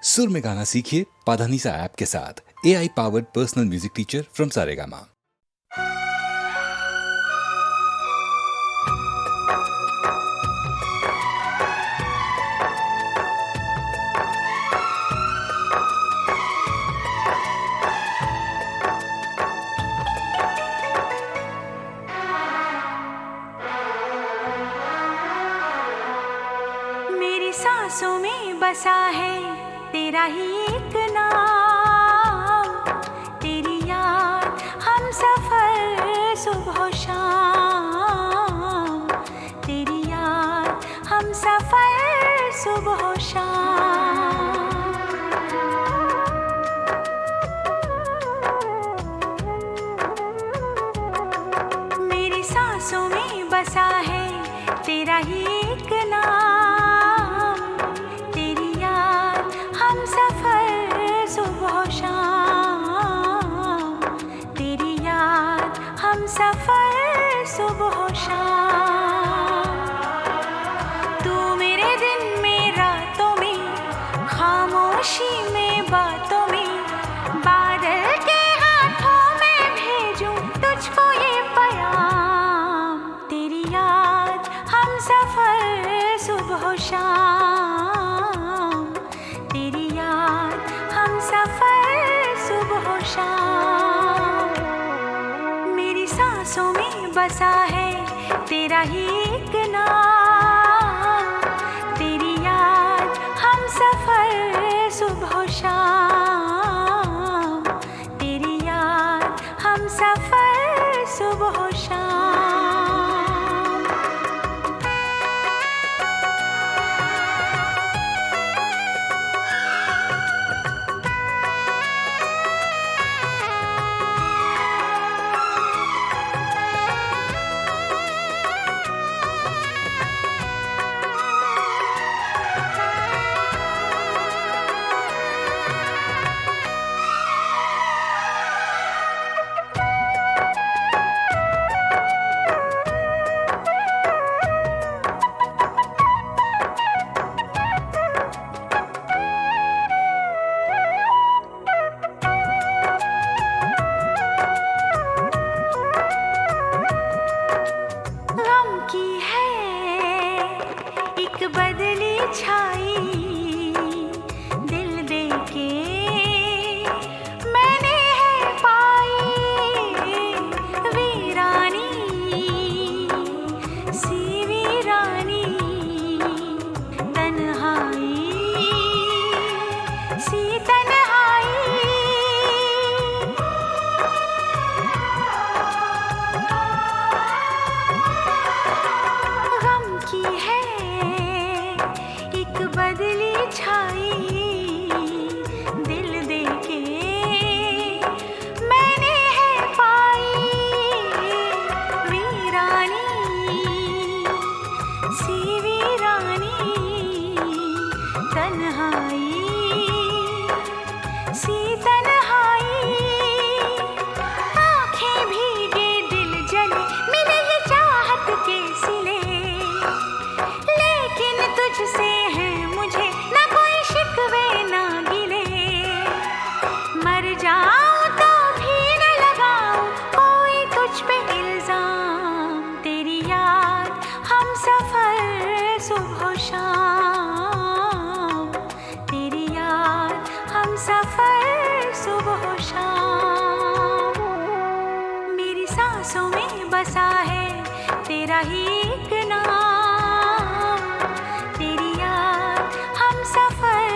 सुर में गाना सीखिए पाधानीसा ऐप के साथ। AI powered personal music teacher from Saregama. मेरी सांसों में बसा है तेरा ही एक नाम, तेरी याद हम सफर सुबह शाम, तेरी याद हम सफर सुबह शाम। मेरी सांसों में बसा है तेरा ही एक नाम, तेरी याद हम सफर सुबह शाम, तेरी याद हम सफर सुबह शाम। तू मेरे दिन में रातों में, खामोशी में बातों में, बादल के हाथों में भेजूं तुझको ये पैगाम। तेरी याद हम सफर सुबह शाम, तेरी याद हम सफर सुबह शाम। मेरी सांसों में बसा है तेरा ही एक नाम, तेरी याद हम सफर सुबह शाम, तेरी याद हम सफर सुबह शाम। गम की है एक बदली छाई, दिल दे के मैंने है पाई वीरानी सी वीरानी, तन्हाई सी तन्हाई। गम की है एक बदली छाई, दिल दे के मैंने है पाई वीरानी सी वीरानी, तन्हाई सी तन्हाई। आँखें भीगे दिल जले मिले ये चाहत के सिले, लेकिन तुझसे है मुझे ना कोई शिकवे ना गिले। मर जाऊं तो भी न लगाऊं कोई तुझ पे इल्जाम। तेरी याद हम सफर सुबह शाम, तेरी याद हम सफर सुबह शाम। मेरी सांसों में बसा है तेरा ही एक नाम, तेरी याद हम सफर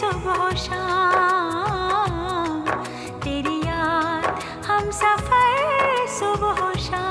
सुबह शाम, तेरी याद हम सफर सुबह शाम।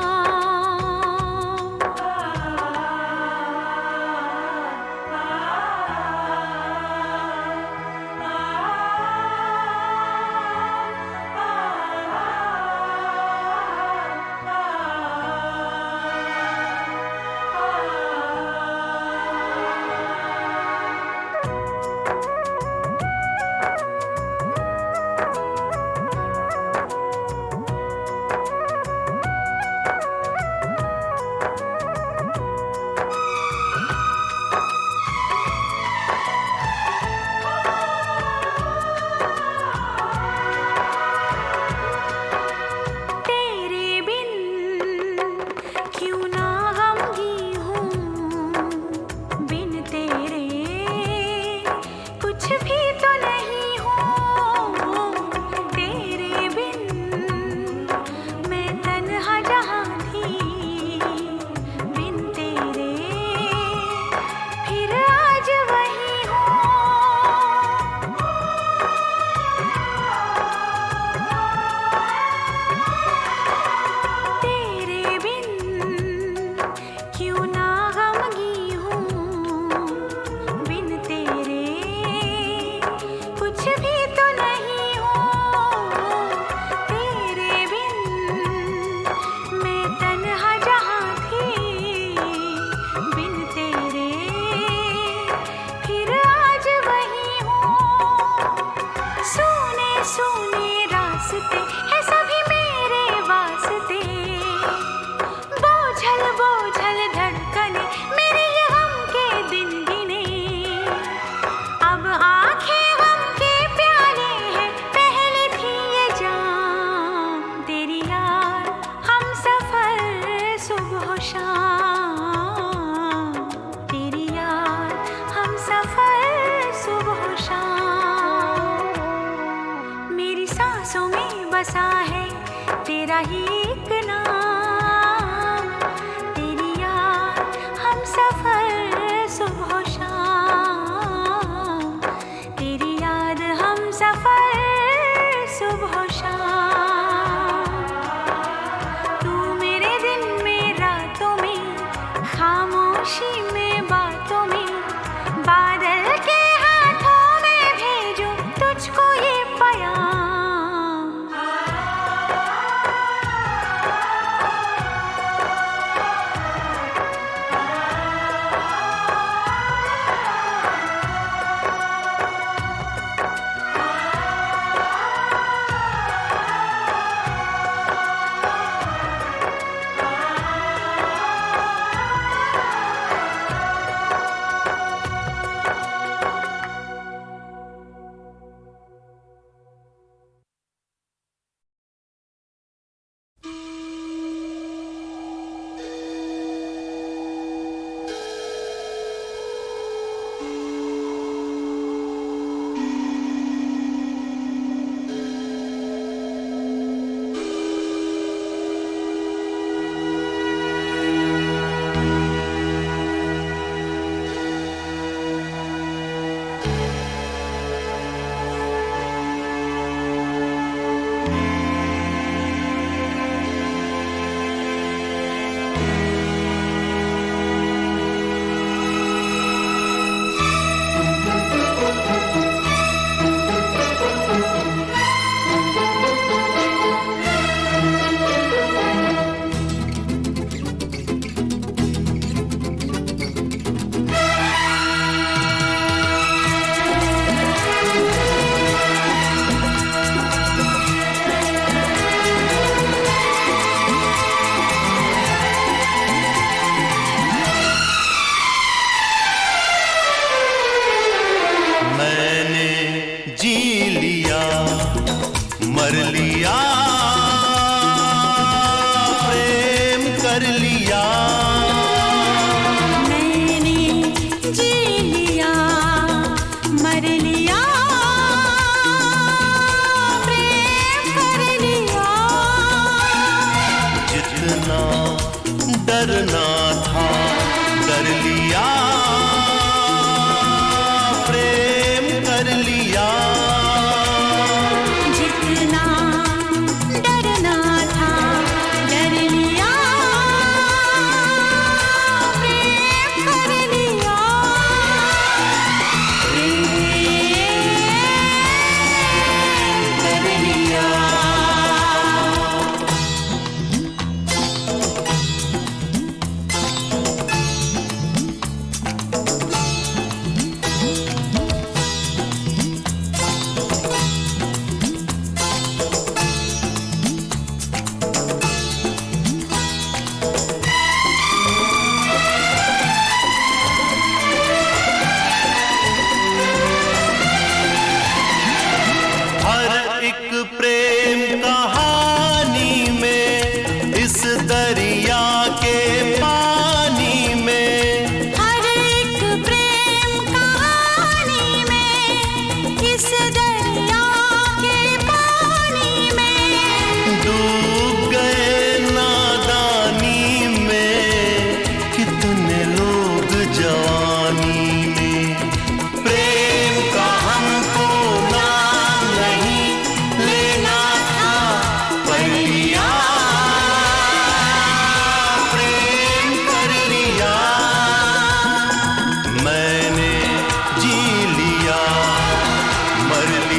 सूने रास्ते हैं सभी मेरे वास्ते, बोझल बोझल धड़कने मेरे ये गम के दिन गिने। अब आंखें गम के प्याले हैं, पहले थी ये जाम। तेरी याद हम सफर सुबह शाम, तेरी याद हम सफर सुबह शाम। मेरी सांसों में बसा है तेरा ही एक नाम, तेरी याद हम सफर सुबह शाम, तेरी याद हम सफर सुबह शाम। तू मेरे दिन में रातों में, खामोशी में बातों में, बादल के हाथों में भेजूं तुझको ये प्याम। मर लिया, प्रेम कर लिया। मैंने जी लिया, मर लिया, प्रेम कर लिया। जितना डरना था डर लिया, प्रेम कर लिया। जितना डरना था डर लिया, प्रेम कर लिया। प्रेम कर लिया। हर एक प्रेम कहानी में, इस दरिया के पानी में, हर एक प्रेम कहानी में, इस दरिया के पानी में, डूब गए नादानी में कितने लोग जवानी में। प्रेम का हमको नाम नहीं लेना था, पर लिया, प्रेम कर लिया। मैंने जी लिया, मर लिया।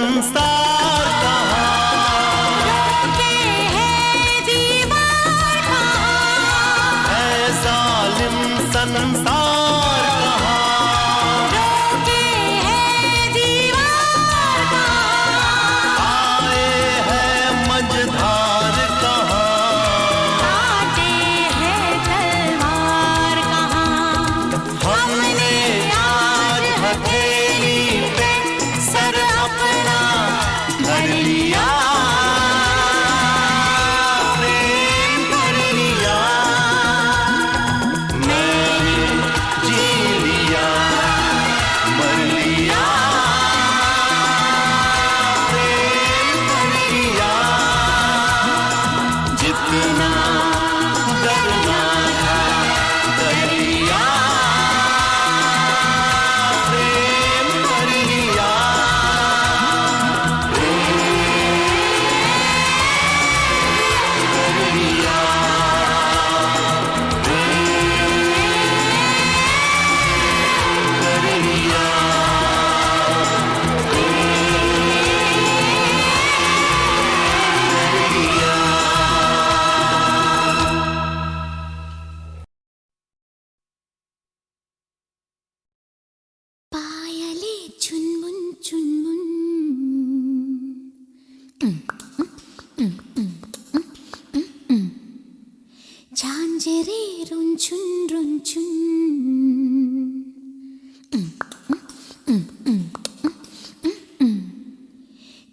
संसार कहाँ, रोके है दीवार कहाँ, है जालिम संसार कहाँ, रोके है दीवार कहाँ, आए हैं मझधार कहाँ, काटे है तलवार कहाँ। हमने आज हथेली पे सर अपना धर लिया, प्रेम कर लिया, मैंने जी लिया, मर लिया, प्रेम कर लिया, जितना डरना था डर लिया, प्रेम कर लिया, कर लिया, कर लिया। पायले चुनमुन चुनमुन, झांझरे रुनझुन रुनझुन,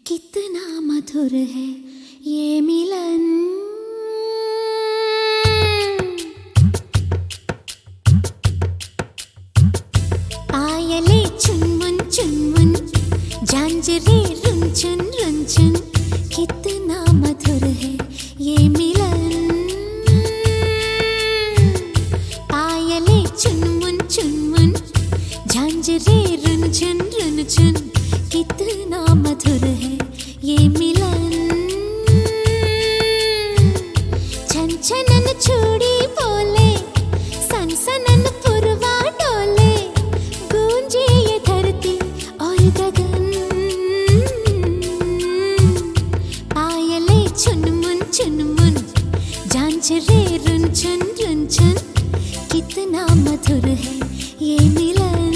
कितना मधुर है ये मिलन। पायले चुनमुन चुनमुन, झांझरे रुनझुन रुनझुन, कितना मधुर है ये मिलन। पायले चुनमुन चुनमुन, झांझरे रुनझुन रुनझुन, कितना मधुर है ये मिलन। छन छनन चूड़ी बोले, सन सनन पुरवा डोले, गूंजे ये धरती और गगन। पायले चुनमुन चुनमुन, झांझरे रुनझुन रुनझुन, कितना मधुर है ये मिलन।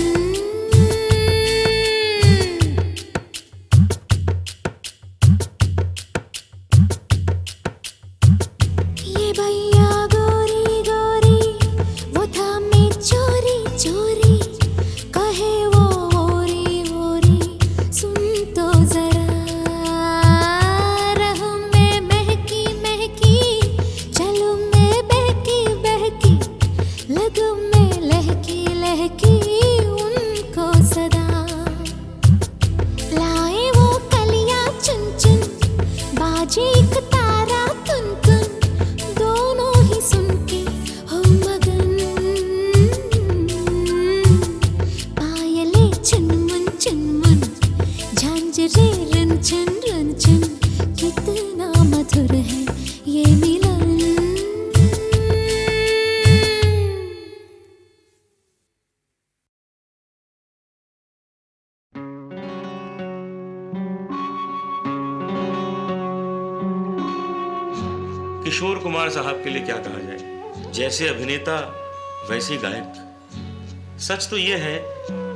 ये भैया गोरी गोरी, वो थामे चोरी चोरी, कहे वो ओरी ओरी, सुन तो जरा। रहूं मैं महकी महकी, चलूं मैं बहकी बहकी, लगूं मैं लहकी लहकी उनको सदा। लाए वो कलियां चुन चुन, बाजे एक तारा तुन तुन, दोनों ही सुन के हो मगन। पायले चुनमुन चुनमुन, झांझरे रुनझुन रुनझुन, कितना मधुर है ये मिलन। किशोर कुमार साहब के लिए क्या कहा जाए, जैसे अभिनेता वैसे गायक। सच तो यह है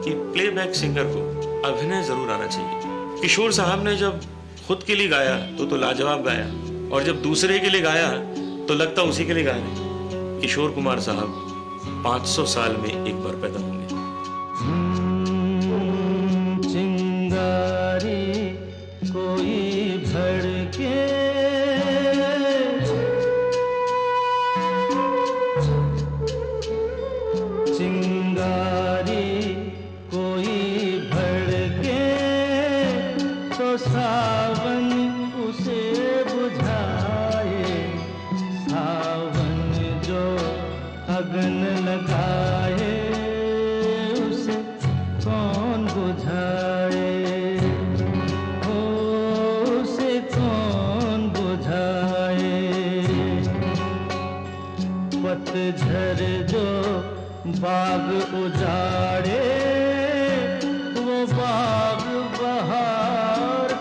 कि प्लेबैक सिंगर को अभिनय जरूर आना चाहिए। किशोर साहब ने जब खुद के लिए गाया तो लाजवाब गाया, और जब दूसरे के लिए गाया तो लगता उसी के लिए गा रहे। किशोर कुमार साहब 500 साल में एक बार पैदा होंगे। चिंगारी कोई भड़के, चिंगारी कोई भड़के, तो सावन उसे बुझाए, सावन जो अगन लगाए, उसे कौन बुझाए, हो उसे कौन बुझाए। पतझर जो बाग उजाड़े, वो बाग बहार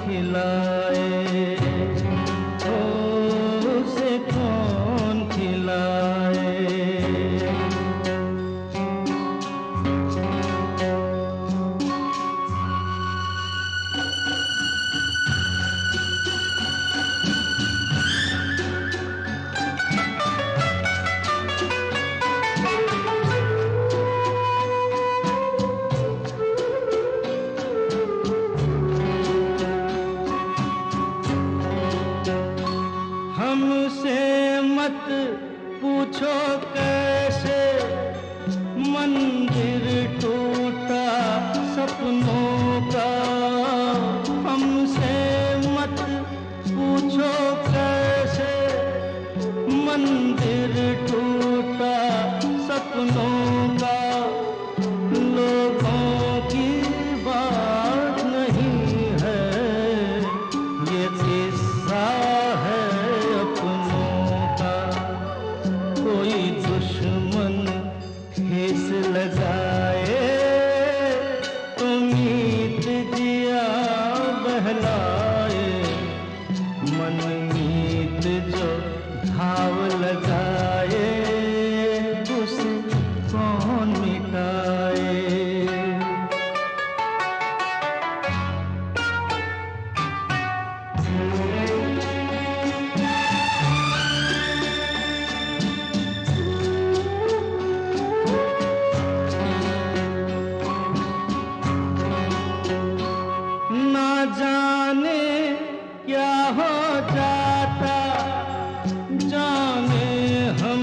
खिलाए, ओ उसे कौन खिलाए। हमसे मत पूछो कैसे मंदिर टूटा सपनों का। हमसे मत पूछो कैसे मंदिर टूटा सपनों का। लोगों की बात नहीं है, ये किस्सा है अपनों का। कोई दुश्मन ठेस लगाए तो मीत जिया बहलाए। मन मीत जो घाव लगाए उसे कौन मिटाए। ना जाने क्या हो जाता, जाने हम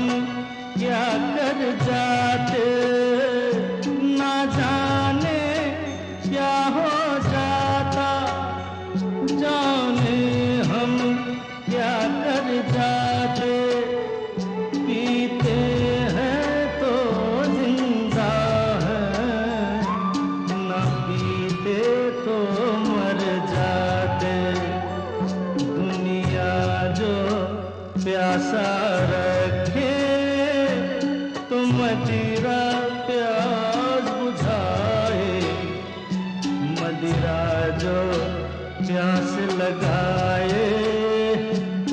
क्या कर जाते। ना जाने क्या हो जाता, जाने हम क्या कर जाते। पीते हैं तो जिंदा है, ना पीते तो मर जाते। दुनिया जो प्यासा रखे तो मदिरा प्यास बुझाए। मदिरा जो प्यास लगाए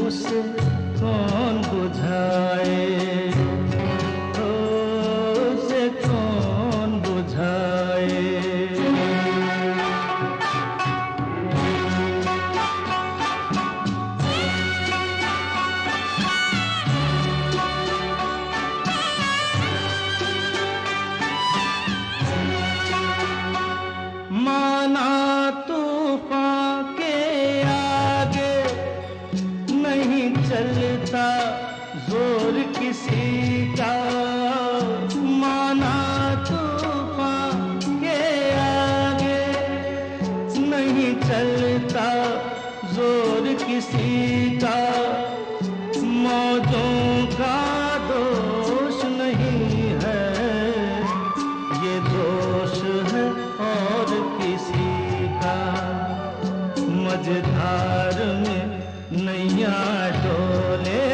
उसे कौन बुझाए। ओ, उसे कौन बुझाए। माना तूफान के आगे नहीं चलता जोर किसी का। माना तूफान के आगे नहीं चलता जोर किसी का। मौजों का दोष नहीं है, ये दोष है और किसी का। मझधार में नैया डोले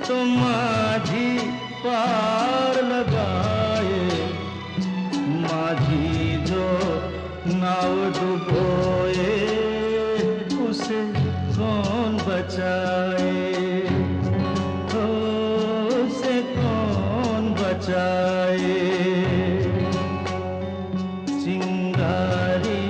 तो माझी पार लगाए। माझी जो नाव डुबोए उसे कौन बचाए। ओ, उसे कौन बचाए। चिंगारी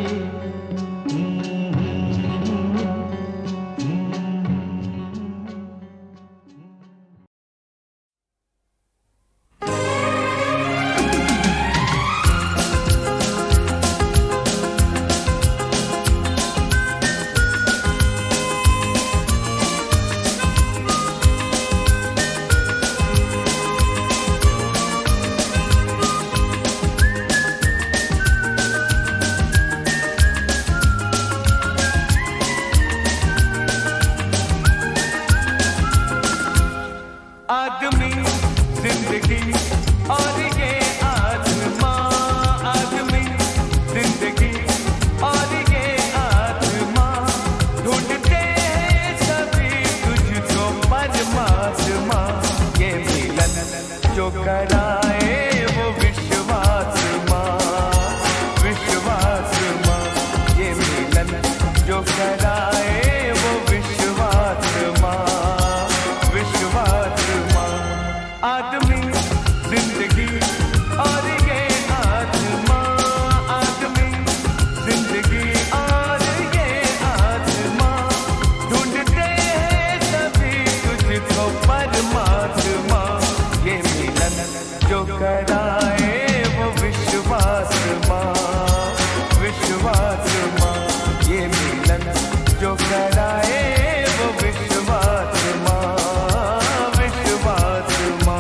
जो कराए वो विश्वात्मा, विश्वात्मा।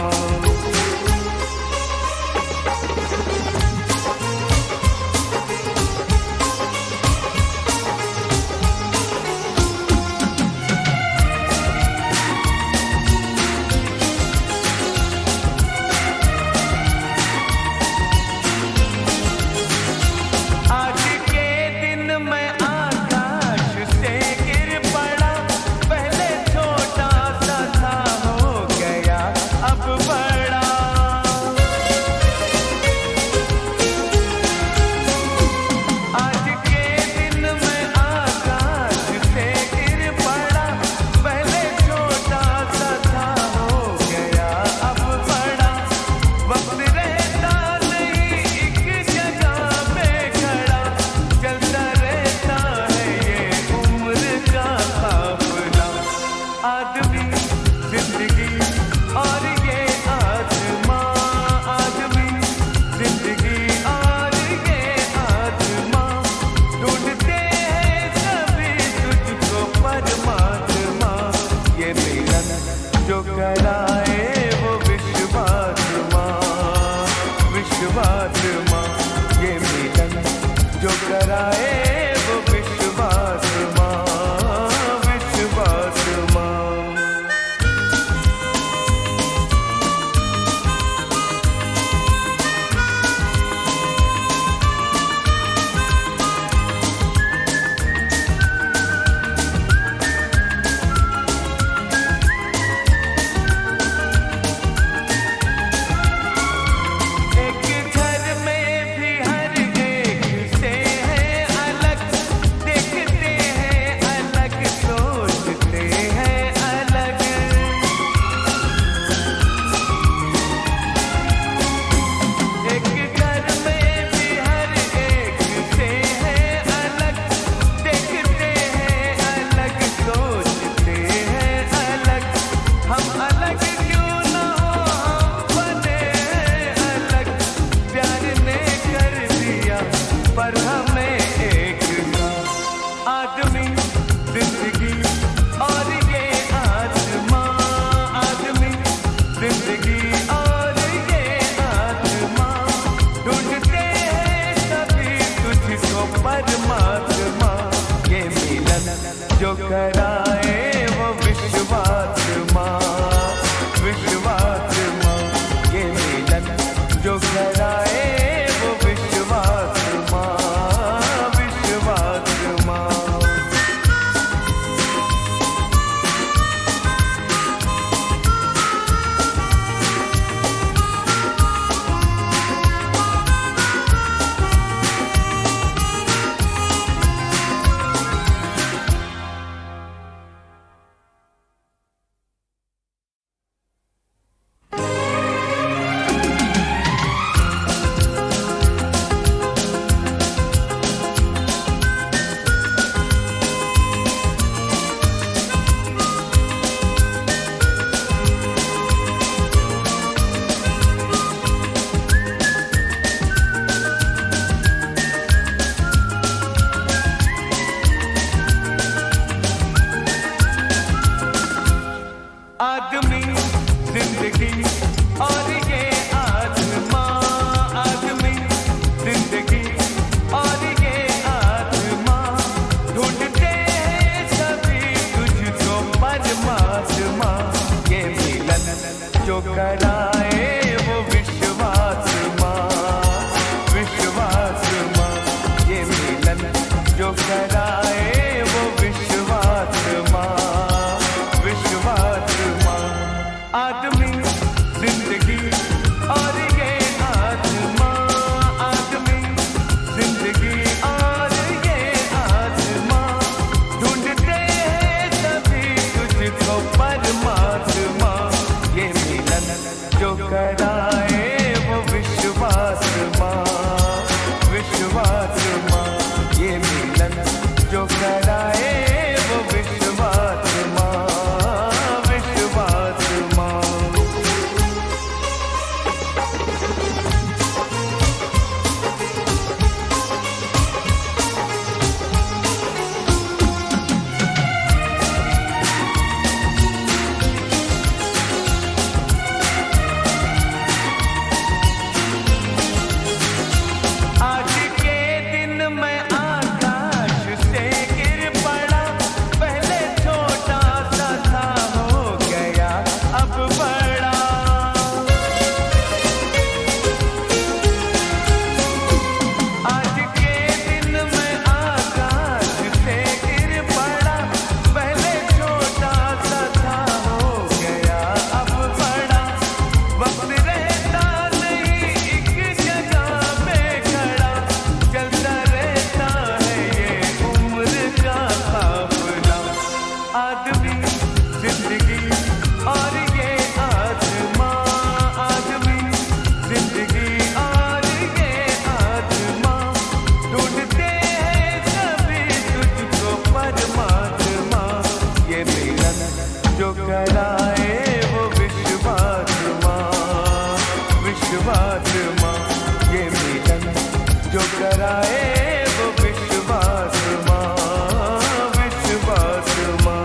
आज के दिन मैं आकाश से गिर पड़ा, पहले छोटा सा था हो गया अब बड़ा। आज के दिन मैं आकाश से गिर पड़ा, पहले छोटा सा था हो गया अब बड़ा। वक्त रहता नहीं एक जगह पे खड़ा, चलता रहता है ये उम्र का काफिला। आदमी जिंदगी और ये आत्मा, आदमी जिंदगी और ये आत्मा, ढूंढते हैं सभी तुझको परमात्मा। ये मिलन जो कराए वो विश्वात्मा, विश्वात्मा। ये मिलन जो कराए वो विश्वात्मा, विश्वात्मा। एक घर में भी हर एक से है अलग, देखते हैं अलग, सोचते हैं अलग। एक घर में भी हर एक से है अलग, देखते हैं अलग, सोचते हैं अलग। हम अलग क्यों ना हो, हम बने हैं अलग। प्यार ने कर दिया पर हमें एक सा। आदमी जिंदगी और ये आत्मा, आदमी जिंदगी और ये आत्मा, ढूंढते हैं सभी तुझको परमात्मा। ये मिलन जो कराए वो विश्वात्मा, विश्वात्मा। ये मिलन जो कराए वो विश्वात्मा, विश्वात्मा। आदमी जिंदगी और ये आत्मा, आदमी जिंदगी और ये आत्मा, ढूंढते हैं सभी तुझको परमात्मा। ये मिलन जो कराए वो विश्वात्मा, विश्वात्मा। ये मिलन जो कराए वो विश्वात्मा, विश्वात्मा। आदमी जिंदगी और ये आत्मा, आदमी जिंदगी और ये आत्मा, ढूंढते हैं सभी तुझको परमात्मा। ये मिलन आदमी जिंदगी और ये आत्मा, आदमी जिंदगी और ये आत्मा, ढूंढते हैं सभी तुझको परमात्मा। ये मिलन जो कराए वो विश्वात्मा, विश्वात्मा। ये मिलन जो कराए वो विश्वात्मा, विश्वात्मा।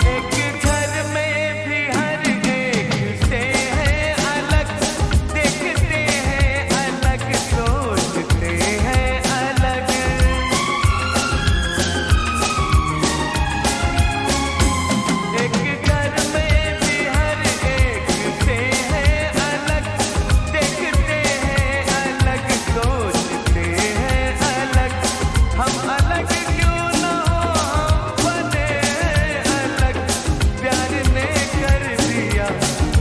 एक घर में भी हर एक से है अलग, देखते हैं अलग, सोचते हैं अलग। एक घर में भी हर एक से है अलग, देखते हैं अलग, सोचते हैं अलग। हम अलग क्यों ना हो, बने हैं अलग। प्यार ने कर दिया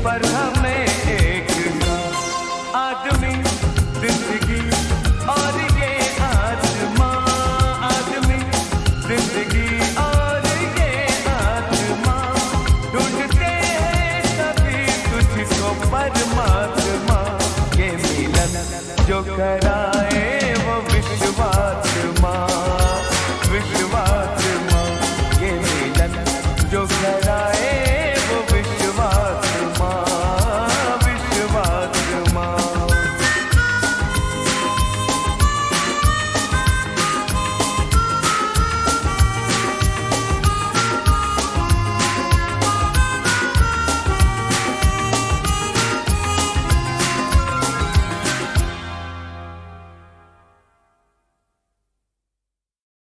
पर हमें एक ना। आदमी जिंदगी और ये आत्मा, आदमी जिंदगी और ये आत्मा, ढूंढते हैं सभी तुझको परमात्मा। ये मिलन जो करा